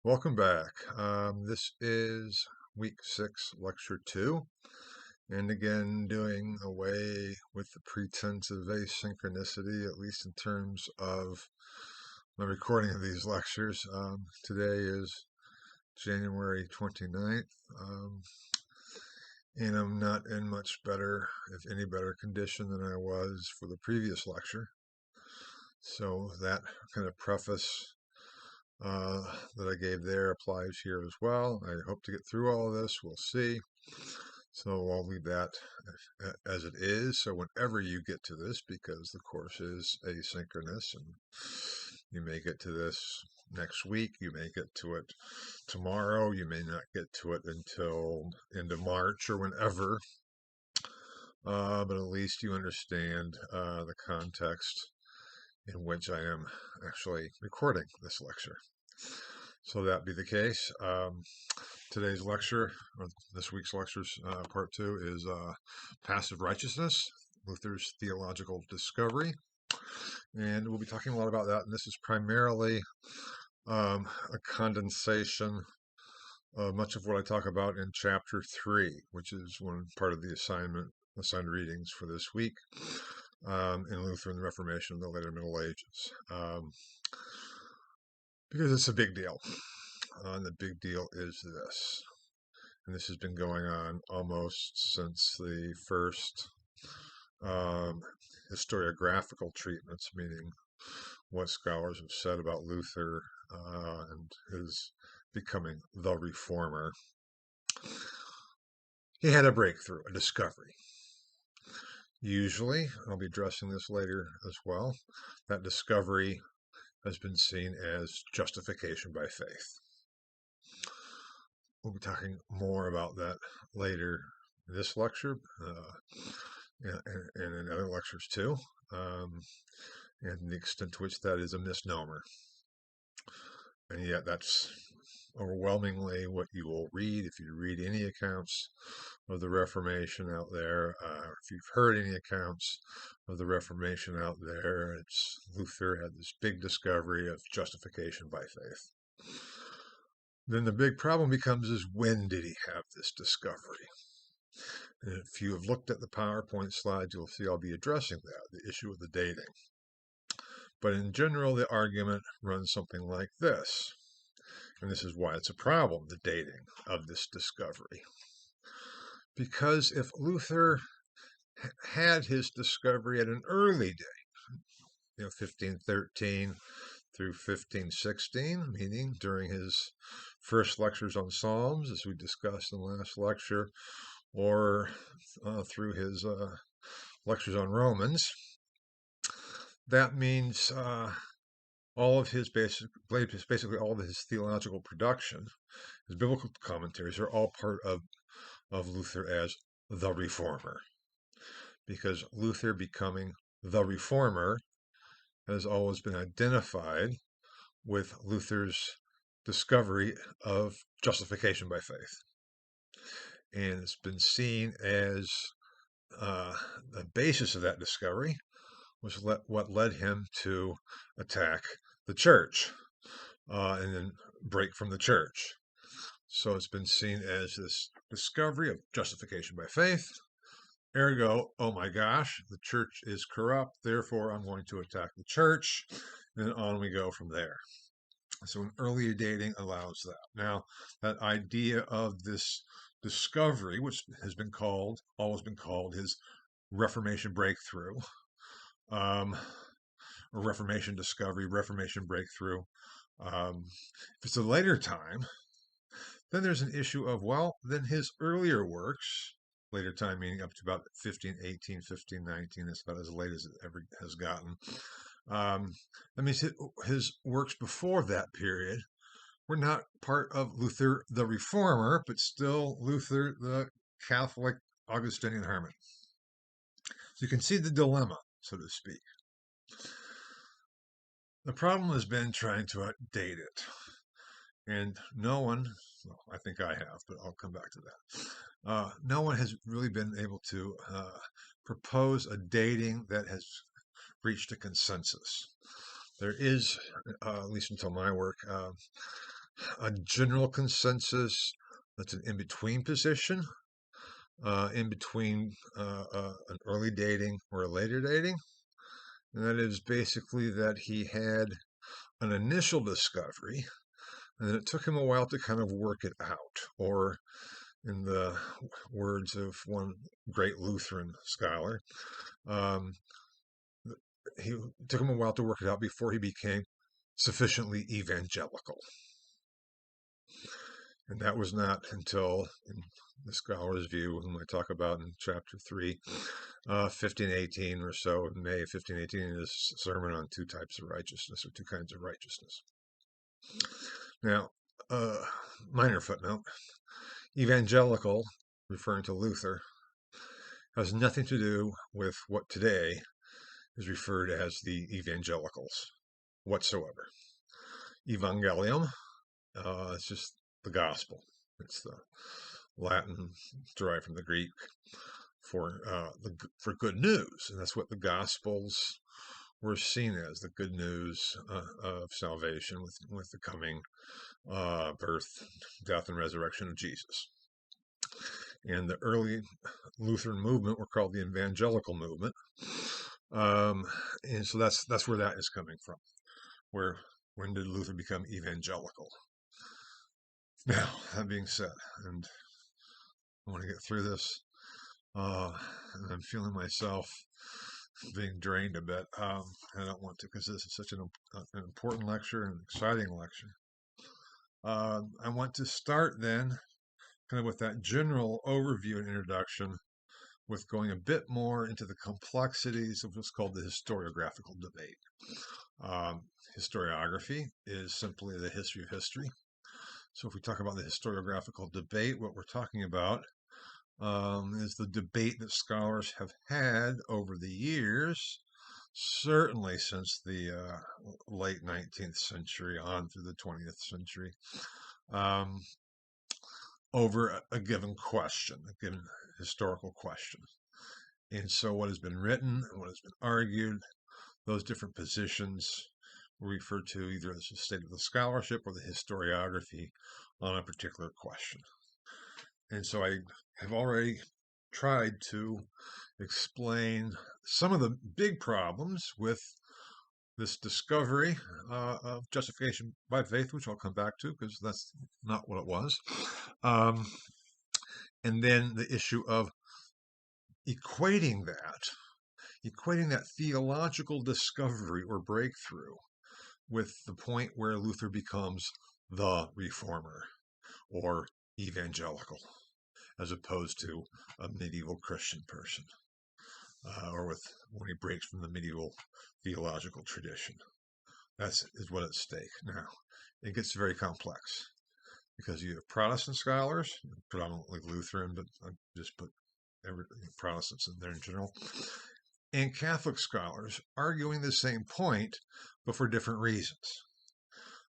Welcome back. This is week 6, lecture 2, and again doing away with the pretense of asynchronicity, at least in terms of my recording of these lectures. Today is January 29th, and I'm not in much better, if any better, condition than I was for the previous lecture. So that kind of preface that I gave there applies here as well. I hope to get through all of this. We'll see. So I'll leave that as it is. So whenever you get to this, because the course is asynchronous, and you may get to this next week, you may get to it tomorrow, you may not get to it until end of March or whenever. But at least you understand the context in which I am actually recording this lecture. So that be the case. Today's lecture, or this week's lectures, part 2, is Passive Righteousness, Luther's Theological Discovery. And we'll be talking a lot about that. And this is primarily a condensation of much of what I talk about in chapter 3, which is one part of the assigned readings for this week, in Luther and the Reformation of the later Middle Ages. Because it's a big deal. And the big deal is this. And this has been going on almost since the first historiographical treatments, meaning what scholars have said about Luther and his becoming the reformer. He had a breakthrough, a discovery. Usually, I'll be addressing this later as well, that discovery has been seen as justification by faith. We'll be talking more about that later in this lecture and in other lectures too, and the extent to which that is a misnomer. And yet that's overwhelmingly what you will read if you read any accounts of the Reformation out there. If you've heard any accounts of the Reformation out there, it's Luther had this big discovery of justification by faith. Then the big problem becomes is, when did he have this discovery? And if you have looked at the PowerPoint slides, you'll see I'll be addressing that, the issue of the dating. But in general, the argument runs something like this. And this is why it's a problem, the dating of this discovery. Because if Luther had his discovery at an early date, 1513 through 1516, meaning during his first lectures on Psalms, as we discussed in the last lecture, or through his lectures on Romans, that means all of his basically all of his theological production, his biblical commentaries, are all part of Luther as the reformer. Because Luther becoming the reformer has always been identified with Luther's discovery of justification by faith. And it's been seen as the basis of that discovery was what led him to attack the church and then break from the church. So it's been seen as this discovery of justification by faith. Ergo, oh my gosh, the church is corrupt, therefore I'm going to attack the church. And then on we go from there. So an earlier dating allows that. Now, that idea of this discovery, which has been always been called his Reformation breakthrough, or Reformation discovery, Reformation breakthrough. If it's a later time, then there's an issue of, well, then his earlier works, later time meaning up to about 1518, 1519, that's about as late as it ever has gotten. That means his works before that period were not part of Luther the Reformer, but still Luther the Catholic Augustinian hermit. So you can see the dilemma, so to speak. The problem has been trying to update it. And no one, well, I think I have, but I'll come back to that. No one has really been able to propose a dating that has reached a consensus. There is, at least until my work, a general consensus that's an in-between position, in between an early dating or a later dating. And that is basically that he had an initial discovery, and then it took him a while to kind of work it out. Or, in the words of one great Lutheran scholar, um, he took him a while to work it out before he became sufficiently evangelical. And that was not until, in the scholar's view, whom I talk about in chapter 3, 1518 or so, in May of 1518, in his sermon on two types of righteousness, or two kinds of righteousness. Now, minor footnote, evangelical, referring to Luther, has nothing to do with what today is referred as the evangelicals whatsoever. Evangelium, it's just the gospel. It's the Latin derived from the Greek for good news, and that's what the Gospels were seen as, the good news of salvation with the coming birth, death, and resurrection of Jesus. And the early Lutheran movement were called the evangelical movement, and so that's where that is coming from. When did Luther become evangelical? Now, that being said, and I want to get through this. And I'm feeling myself being drained a bit. I don't want to, because this is such an important lecture and an exciting lecture. I want to start then kind of with that general overview and introduction, with going a bit more into the complexities of what's called the historiographical debate. Historiography is simply the history of history. So if we talk about the historiographical debate, what we're talking about is the debate that scholars have had over the years, certainly since the late 19th century on through the 20th century, over a given question, a given historical question. And so what has been written and what has been argued, those different positions were referred to either as the state of the scholarship or the historiography on a particular question. And so I have already tried to explain some of the big problems with this discovery of justification by faith, which I'll come back to because that's not what it was. And then the issue of equating that theological discovery or breakthrough with the point where Luther becomes the reformer or evangelical, as opposed to a medieval Christian person, or when he breaks from the medieval theological tradition. That is what at stake. Now, it gets very complex because you have Protestant scholars, predominantly Lutheran, but I just put Protestants in there in general, and Catholic scholars arguing the same point, but for different reasons.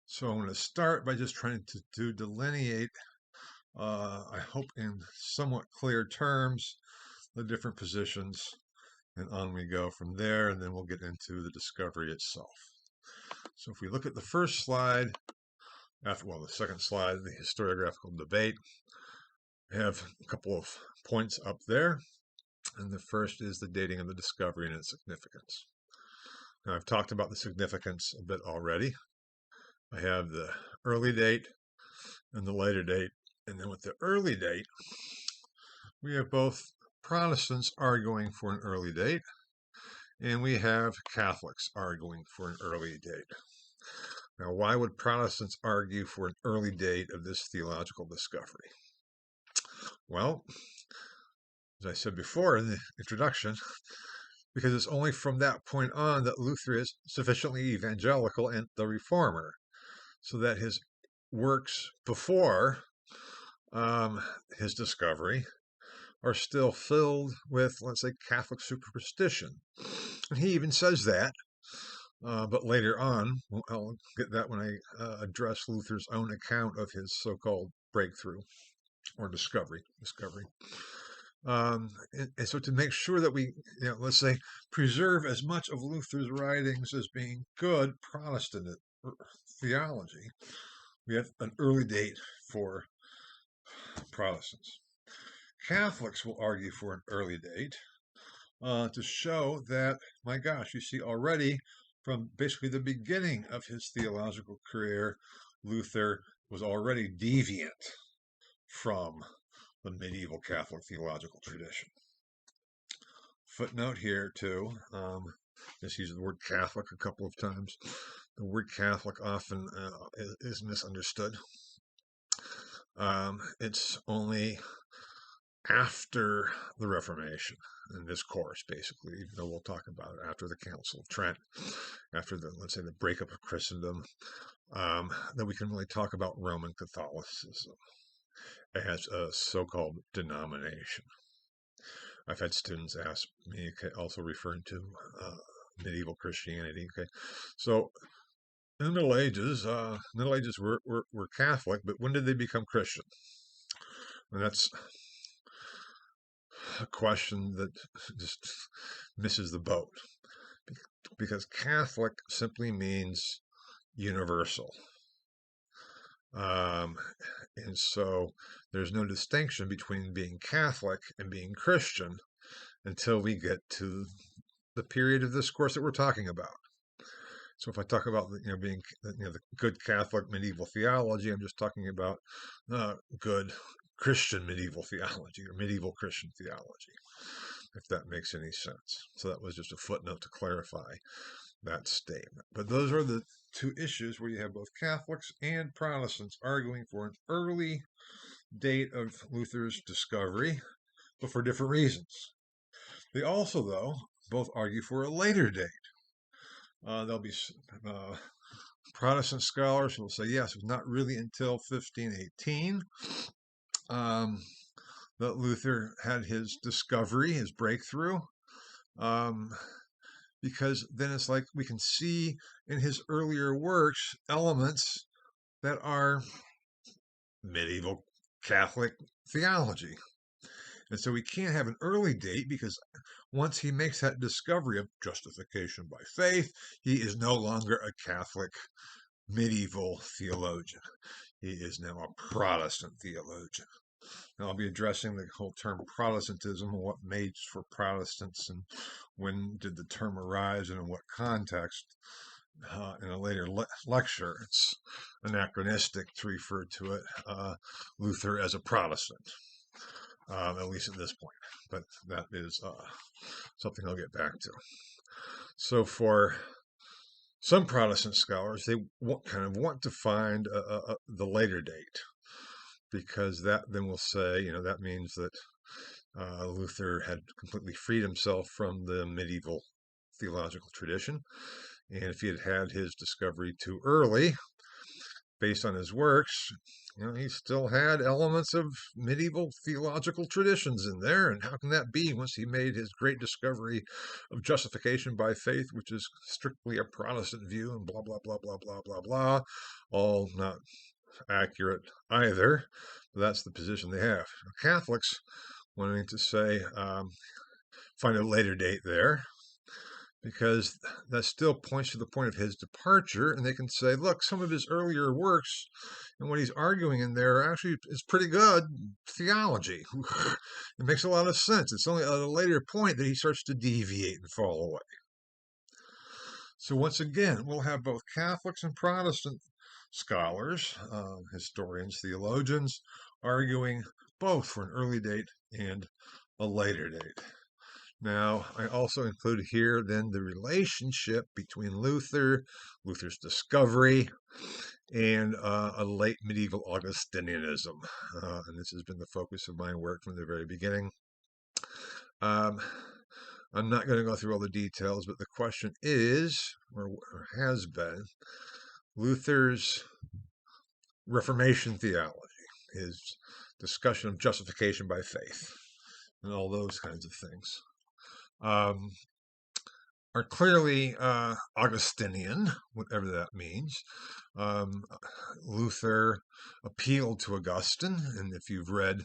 So I'm going to start by just trying to delineate, I hope in somewhat clear terms, the different positions, and on we go from there, and then we'll get into the discovery itself. So if we look at the first slide, the second slide, the historiographical debate, I have a couple of points up there, and the first is the dating of the discovery and its significance. Now, I've talked about the significance a bit already. I have the early date and the later date, and then with the early date, we have both Protestants arguing for an early date, and we have Catholics arguing for an early date. Now, why would Protestants argue for an early date of this theological discovery? Well, as I said before in the introduction, because it's only from that point on that Luther is sufficiently evangelical and the reformer, so that his works before his discovery are still filled with, let's say, Catholic superstition. And he even says that, but later on, I'll get that when I address Luther's own account of his so-called breakthrough or discovery. And so to make sure that we, let's say, preserve as much of Luther's writings as being good Protestant theology, we have an early date for Protestants. Catholics will argue for an early date to show that, my gosh, you see already from basically the beginning of his theological career, Luther was already deviant from the medieval Catholic theological tradition. Footnote here, too. Just use the word Catholic a couple of times. The word Catholic often is misunderstood. It's only after the Reformation in this course, basically, even though we'll talk about it after the Council of Trent, after the, let's say, the breakup of Christendom, that we can really talk about Roman Catholicism as a so-called denomination. I've had students ask me, also referring to medieval Christianity. Okay, so in the Middle Ages, were Catholic, but when did they become Christian? And that's a question that just misses the boat, because Catholic simply means universal. And so there's no distinction between being Catholic and being Christian until we get to the period of this course that we're talking about. So if I talk about being the good Catholic medieval theology, I'm just talking about good Christian medieval theology or medieval Christian theology, if that makes any sense. So that was just a footnote to clarify that statement. But those are the two issues where you have both Catholics and Protestants arguing for an early date of Luther's discovery, but for different reasons. They also, though, both argue for a later date. There'll be Protestant scholars who will say, yes, it's not really until 1518 that Luther had his discovery, his breakthrough, because then it's like we can see in his earlier works elements that are medieval Catholic theology. And so we can't have an early date because once he makes that discovery of justification by faith, he is no longer a Catholic medieval theologian. He is now a Protestant theologian. And I'll be addressing the whole term Protestantism and what made for Protestants and when did the term arise and in what context in a later lecture. It's anachronistic to refer to it, Luther as a Protestant. At least at this point, but that is something I'll get back to. So for some Protestant scholars, they kind of want to find the later date, because that then will say, that means that Luther had completely freed himself from the medieval theological tradition, and if he had had his discovery too early, based on his works, he still had elements of medieval theological traditions in there. And how can that be once he made his great discovery of justification by faith, which is strictly a Protestant view, and blah, blah, blah, blah, blah, blah, blah, all not accurate either. But that's the position they have. Catholics wanting to say, find a later date there, because that still points to the point of his departure, and they can say, look, some of his earlier works and what he's arguing in there actually is pretty good theology. It makes a lot of sense. It's only at a later point that he starts to deviate and fall away. So once again, we'll have both Catholics and Protestant scholars, historians, theologians, arguing both for an early date and a later date. Now, I also include here then the relationship between Luther's discovery, and a late medieval Augustinianism. And this has been the focus of my work from the very beginning. I'm not going to go through all the details, but the question is, or has been, Luther's Reformation theology, his discussion of justification by faith, and all those kinds of things. Are clearly Augustinian, whatever that means. Luther appealed to Augustine, and if you've read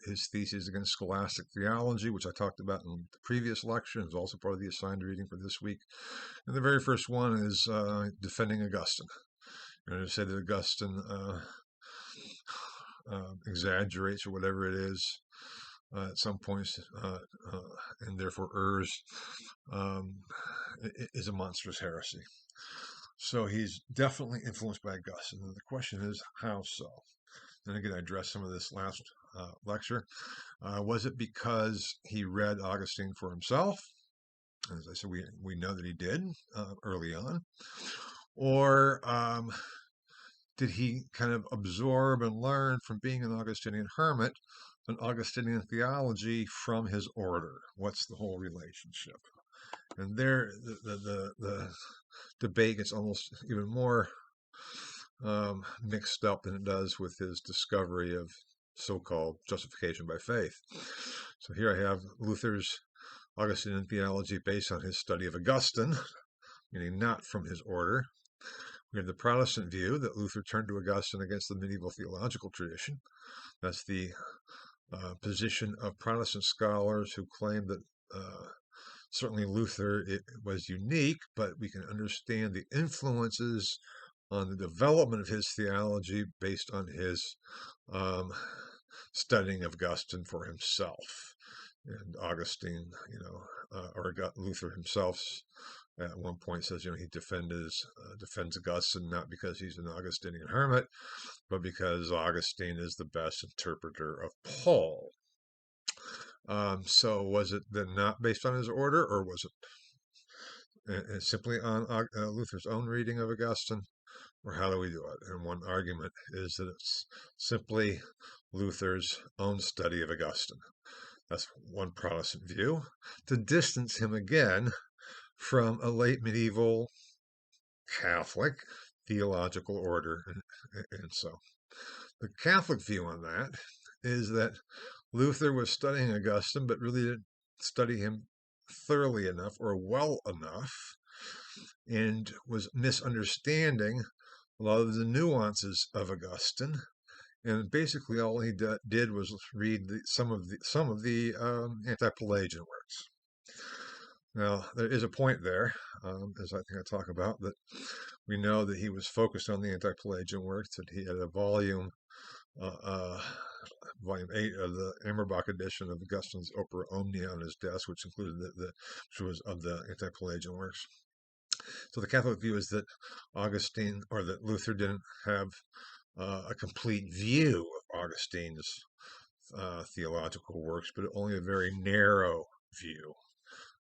his thesis against scholastic theology, which I talked about in the previous lecture, is also part of the assigned reading for this week. And the very first one is defending Augustine. going to say that Augustine exaggerates or whatever it is at some points, and therefore errs, um, is a monstrous heresy. So he's definitely influenced by Augustine. And the question is, how so? And again, I addressed some of this last lecture. Was it because he read Augustine for himself? As I said, we know that he did early on. Or did he kind of absorb and learn from being an Augustinian hermit, an Augustinian theology from his order? What's the whole relationship? And there, the debate gets almost even more mixed up than it does with his discovery of so-called justification by faith. So here I have Luther's Augustinian theology based on his study of Augustine, meaning not from his order. We have the Protestant view that Luther turned to Augustine against the medieval theological tradition. That's the position of Protestant scholars who claim that certainly Luther was unique, but we can understand the influences on the development of his theology based on his studying of Augustine for himself. And Augustine, or Luther himself, at one point says, he defends Augustine not because he's an Augustinian hermit, but because Augustine is the best interpreter of Paul. So was it then not based on his order, or was it simply on Luther's own reading of Augustine? Or how do we do it? And one argument is that it's simply Luther's own study of Augustine. That's one Protestant view, to distance him again from a late medieval Catholic theological order. And so the Catholic view on that is that Luther was studying Augustine, but really didn't study him thoroughly enough or well enough, and was misunderstanding a lot of the nuances of Augustine. And basically all he did was read some of the anti-Pelagian works. Now, there is a point there, as I think I talk about, that we know that he was focused on the anti-Pelagian works, that he had a volume 8 of the Emerbach edition of Augustine's Opera Omnia on his desk, which included which was of the anti-Pelagian works. So the Catholic view is that Augustine, or that Luther, didn't have a complete view of Augustine's theological works, but only a very narrow view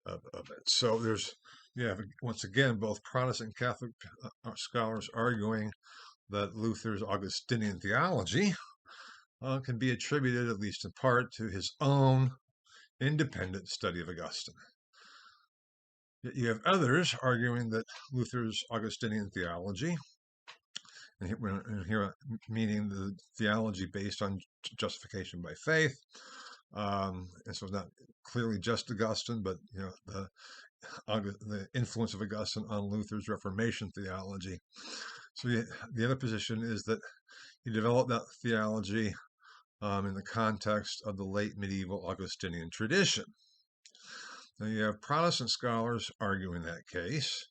of it. So you have, once again, both Protestant and Catholic scholars arguing that Luther's Augustinian theology can be attributed, at least in part, to his own independent study of Augustine. Yet you have others arguing that Luther's Augustinian theology, and here meaning the theology based on justification by faith, and so not clearly just Augustine, but the influence of Augustine on Luther's Reformation theology. So the other position is that he developed that theology in the context of the late medieval Augustinian tradition. Now you have Protestant scholars arguing that case,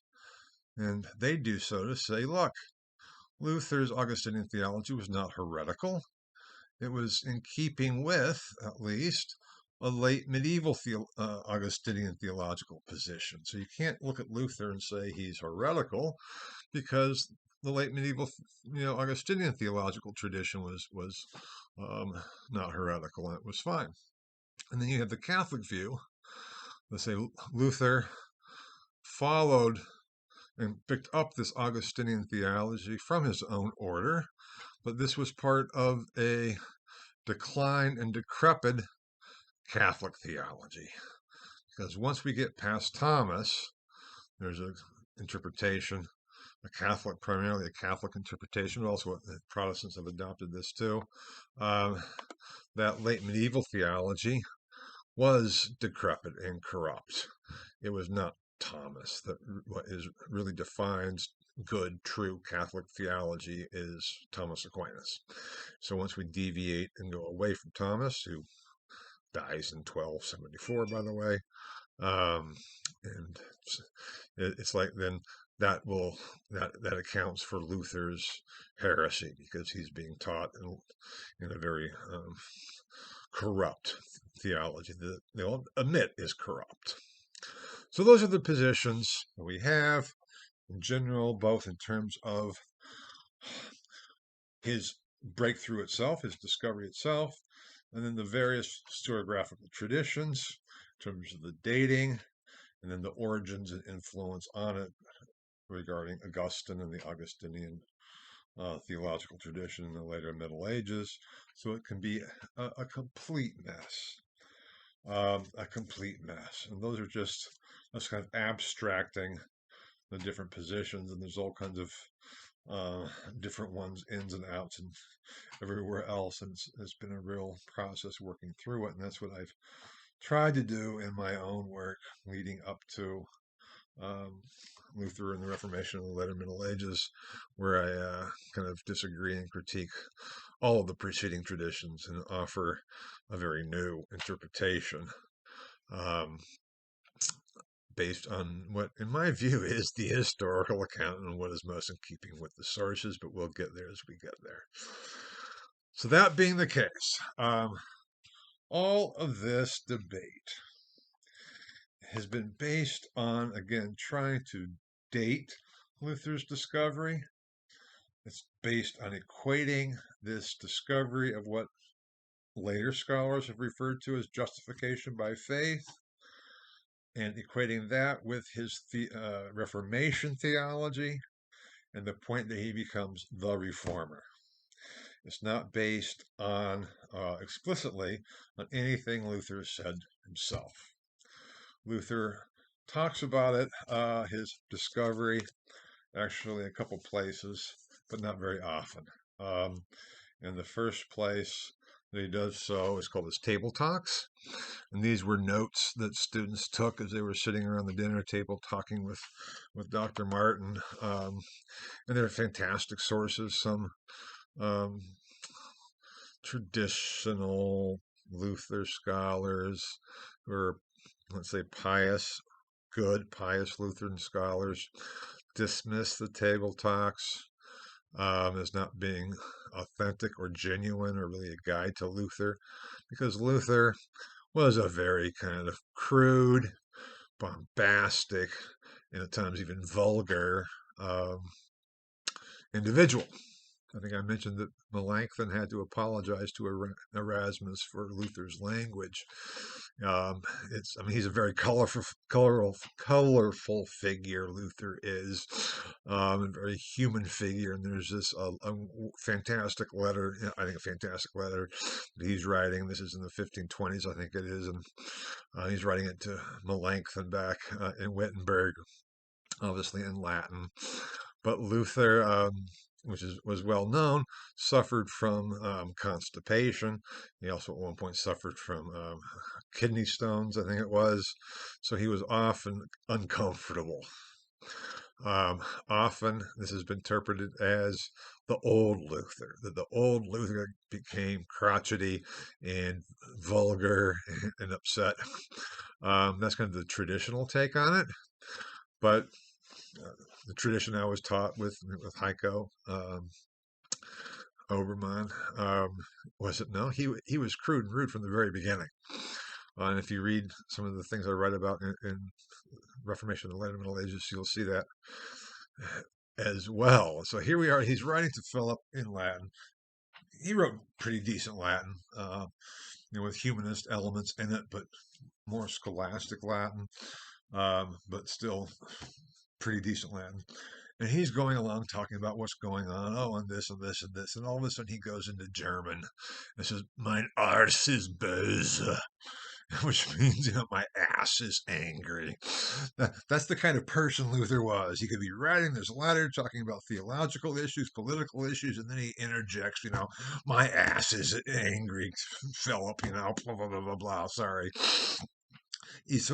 and they do so to say, look, Luther's Augustinian theology was not heretical. It was in keeping with, at least, a late medieval Augustinian theological position. So you can't look at Luther and say he's heretical, because the late medieval, Augustinian theological tradition was not heretical, and it was fine. And then you have the Catholic view. Let's say Luther followed and picked up this Augustinian theology from his own order, but this was part of a declined and decrepit Catholic theology. Because once we get past Thomas, there's an interpretation, primarily a Catholic interpretation, but also Protestants have adopted this too, that late medieval theology was decrepit and corrupt. It was not Thomas. That what is really defines good, true Catholic theology is Thomas Aquinas. So once we deviate and go away from Thomas, who dies in 1274, by the way, and it's like then that accounts for Luther's heresy, because he's being taught in a very corrupt theology that they'll admit is corrupt. So those are the positions we have in general, both in terms of his breakthrough itself, his discovery itself, and then the various historiographical traditions in terms of the dating, and then the origins and influence on it regarding Augustine and the Augustinian theological tradition in the later Middle Ages. So it can be a complete mess, a complete mess. And those are just us kind of abstracting the different positions, and there's all kinds of different ones, ins and outs, and everywhere else. And it's been a real process working through it, and that's what I've tried to do in my own work leading up to um, Luther and the Reformation of the later Middle Ages, where I kind of disagree and critique all of the preceding traditions and offer a very new interpretation, um, based on what, in my view, is the historical account and what is most in keeping with the sources, but we'll get there as we get there. So, that being the case, all of this debate has been based on, again, trying to date Luther's discovery. It's based on equating this discovery of what later scholars have referred to as justification by faith, and equating that with his Reformation theology, and the point that he becomes the reformer. It's not based on explicitly on anything Luther said himself. Luther talks about it, his discovery, actually a couple places, but not very often. And the first place that he does so is called his Table Talks. And these were notes that students took as they were sitting around the dinner table talking with Dr. Martin. And they're fantastic sources. Some um, traditional Luther scholars who are, let's say, pious Lutheran scholars, dismiss the Table Talks as not being authentic or genuine or really a guide to Luther, because Luther was a very kind of crude, bombastic, and at times even vulgar individual. I think I mentioned that Melanchthon had to apologize to Erasmus for Luther's language. He's a very colorful figure. Luther is a very human figure, and there's this a fantastic letter. I think a fantastic letter that he's writing. This is in the 1520s, I think it is, and he's writing it to Melanchthon back in Wittenberg, obviously in Latin. But Luther, was well known, suffered from constipation. He also at one point suffered from kidney stones, I think it was. So he was often uncomfortable. Often this has been interpreted as the old Luther, that the old Luther became crotchety and vulgar and upset. That's kind of the traditional take on it. But the tradition I was taught with Heiko Obermann, was it? No, he was crude and rude from the very beginning. And if you read some of the things I write about in Reformation and the later Middle Ages, you'll see that as well. So here we are. He's writing to Philip in Latin. He wrote pretty decent Latin, with humanist elements in it, but more scholastic Latin, but still pretty decent Latin. And he's going along talking about what's going on. Oh, and this and this and this. And all of a sudden he goes into German and says, Mein Arsch ist böse, which means, my ass is angry. That's the kind of person Luther was. He could be writing this letter talking about theological issues, political issues, and then he interjects, my ass is angry, Philip, blah, blah, blah, blah, blah. Sorry. He's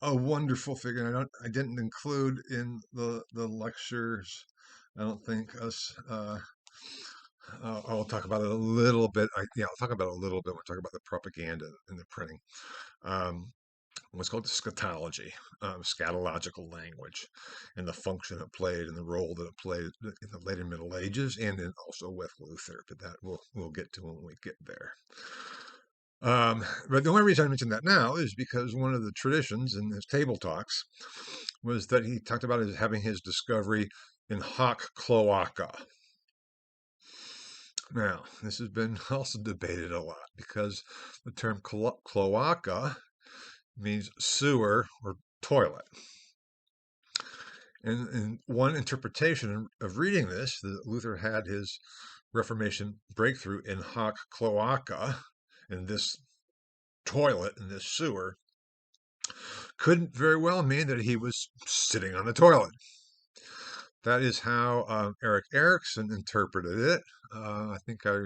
a wonderful figure. I didn't include in the lectures. I don't think us. I'll talk about it a little bit. I'll talk about it a little bit when we talk about the propaganda and the printing. Um, what's called scatology, scatological language, and the function it played and the role that it played in the later Middle Ages, and then also with Luther. But that we'll get to when we get there. But the only reason I mention that now is because one of the traditions in his table talks was that he talked about as having his discovery in hoc cloaca. Now, this has been also debated a lot because the term cloaca means sewer or toilet. And in one interpretation of reading this, that Luther had his Reformation breakthrough in hoc cloaca, in this toilet, in this sewer, could very well mean that he was sitting on the toilet. That is how Eric Erickson interpreted it. I think I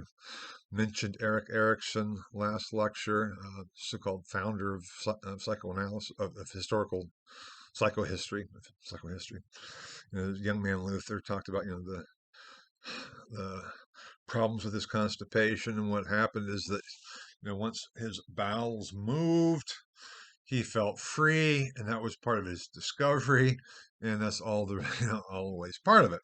mentioned Eric Erickson last lecture, so-called founder of psychoanalysis, of historical psychohistory. Young man Luther talked about, the problems with his constipation, and what happened is that, once his bowels moved, he felt free, and that was part of his discovery, and that's all the always part of it.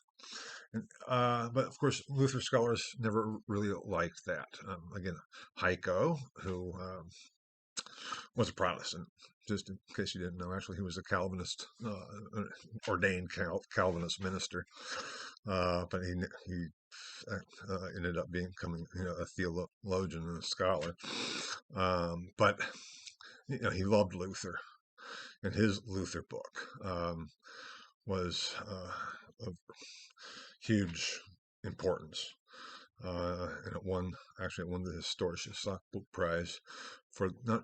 But of course, Luther scholars never really liked that. Again, Heiko, who was a Protestant, just in case you didn't know, actually he was a Calvinist, ordained Calvinist minister, but he ended up becoming a theologian and a scholar. But he loved Luther, and his Luther book was of huge importance. And it won the Historische Sachbuch Prize for not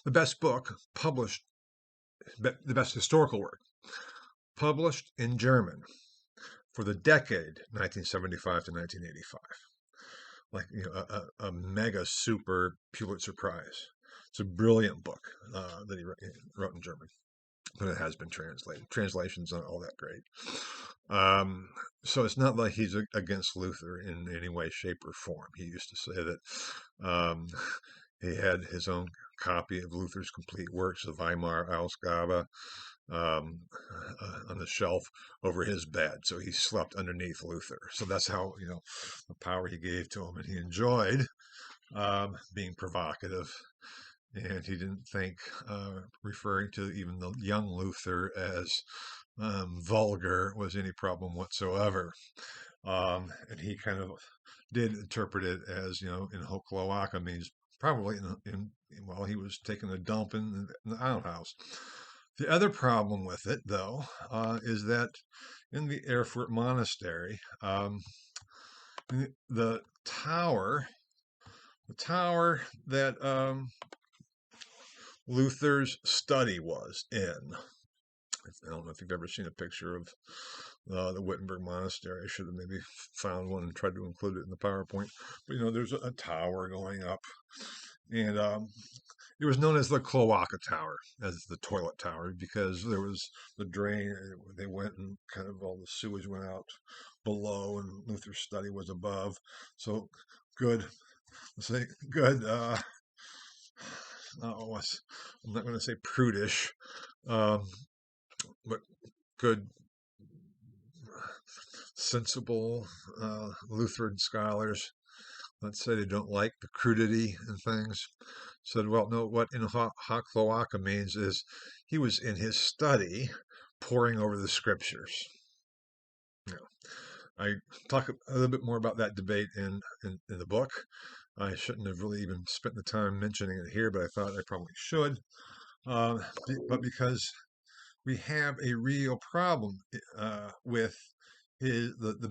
the best book published, the best historical work published in German for the decade 1975 to 1985. Like, a mega super Pulitzer Prize. It's a brilliant book that he wrote in German, but it has been translated. Translations aren't all that great. So it's not like he's against Luther in any way, shape, or form. He used to say that he had his own copy of Luther's complete works, the Weimar Ausgabe, on the shelf over his bed. So he slept underneath Luther. So that's how, the power he gave to him. And he enjoyed being provocative. And he didn't think referring to even the young Luther as vulgar was any problem whatsoever. And he kind of did interpret it as, in hoc cloaca means probably while he was taking a dump in the outhouse. The other problem with it, though, is that in the Erfurt monastery, the tower that Luther's study was in. I don't know if you've ever seen a picture of the Wittenberg Monastery. I should have maybe found one and tried to include it in the PowerPoint. But there's a tower going up, and it was known as the Cloaca Tower, as the toilet tower, because there was the drain. They went and kind of all the sewage went out below, and Luther's study was above. So good. Let's say good. I'm not going to say prudish, but good, sensible Lutheran scholars, let's say they don't like the crudity and things, said, well, no, what in hoc cloaca means is he was in his study poring over the scriptures. I talk a little bit more about that debate in the book. I shouldn't have really even spent the time mentioning it here, but I thought I probably should. But because we have a real problem with the